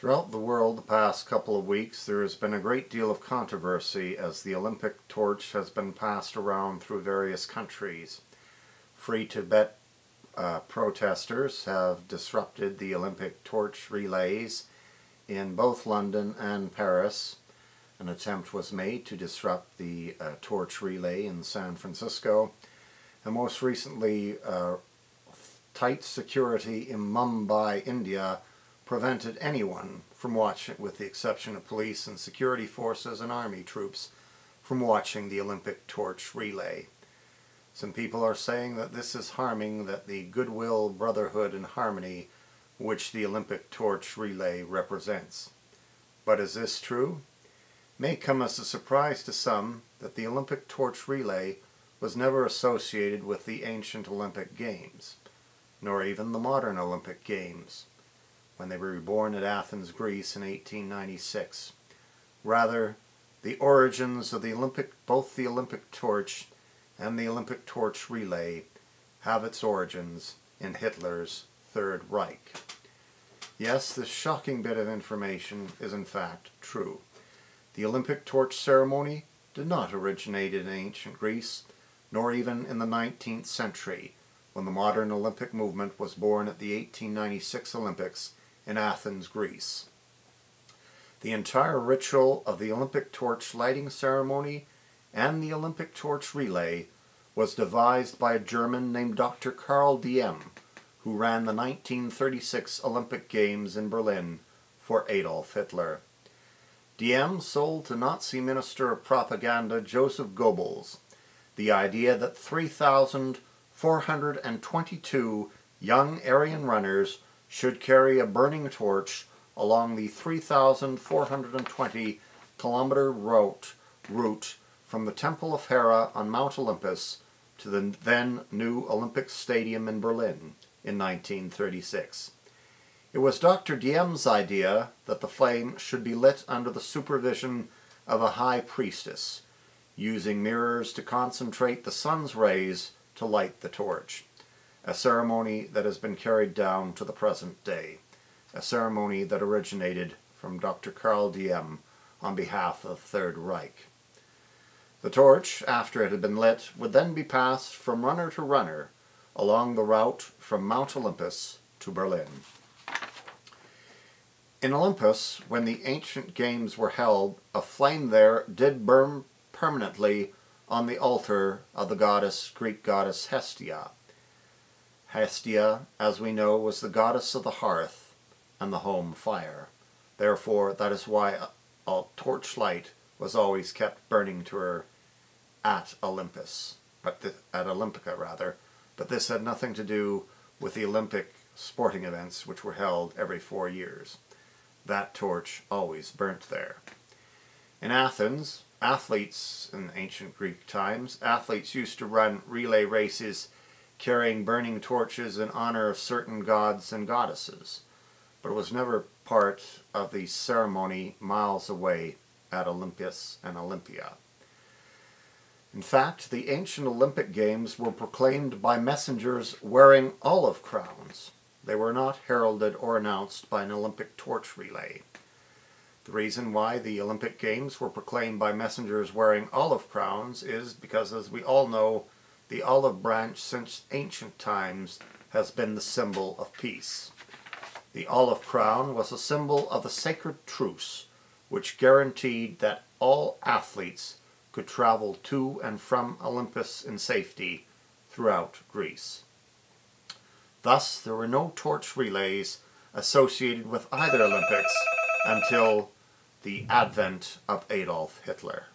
Throughout the world the past couple of weeks there has been a great deal of controversy as the Olympic torch has been passed around through various countries. Free Tibet protesters have disrupted the Olympic torch relays in both London and Paris. An attempt was made to disrupt the torch relay in San Francisco, and most recently tight security in Mumbai, India prevented anyone from watching, with the exception of police and security forces and army troops, from watching the Olympic torch relay. Some people are saying that this is harming the goodwill, brotherhood and harmony which the Olympic torch relay represents. But is this true? It may come as a surprise to some that the Olympic torch relay was never associated with the ancient Olympic Games, nor even the modern Olympic Games, when they were reborn at Athens, Greece in 1896. Rather, the origins of both the Olympic torch and the Olympic torch relay have its origins in Hitler's Third Reich. Yes, this shocking bit of information is in fact true. The Olympic torch ceremony did not originate in ancient Greece, nor even in the 19th century, when the modern Olympic movement was born at the 1896 Olympics in Athens, Greece. The entire ritual of the Olympic torch lighting ceremony and the Olympic torch relay was devised by a German named Dr. Karl Diem, who ran the 1936 Olympic Games in Berlin for Adolf Hitler. Diem sold to Nazi Minister of Propaganda Joseph Goebbels the idea that 3,422 young Aryan runners should carry a burning torch along the 3,420-kilometer route from the Temple of Hera on Mount Olympus to the then new Olympic Stadium in Berlin in 1936. It was Dr. Diem's idea that the flame should be lit under the supervision of a high priestess, using mirrors to concentrate the sun's rays to light the torch, a ceremony that has been carried down to the present day, a ceremony that originated from Dr. Karl Diem on behalf of the Third Reich. The torch, after it had been lit, would then be passed from runner to runner along the route from Mount Olympus to Berlin. In Olympus, when the ancient games were held, a flame there did burn permanently on the altar of the Greek goddess Hestia. Hestia, as we know, was the goddess of the hearth and the home fire. Therefore, that is why a torchlight was always kept burning to her at Olympus, at Olympica rather. But this had nothing to do with the Olympic sporting events which were held every 4 years. That torch always burnt there. In Athens, in ancient Greek times, athletes used to run relay races carrying burning torches in honor of certain gods and goddesses, but it was never part of the ceremony miles away at Olympus and Olympia. In fact, the ancient Olympic Games were proclaimed by messengers wearing olive crowns. They were not heralded or announced by an Olympic torch relay. The reason why the Olympic Games were proclaimed by messengers wearing olive crowns is because, as we all know, the olive branch since ancient times has been the symbol of peace. The olive crown was a symbol of the sacred truce, which guaranteed that all athletes could travel to and from Olympus in safety throughout Greece. Thus, there were no torch relays associated with either Olympics until the advent of Adolf Hitler.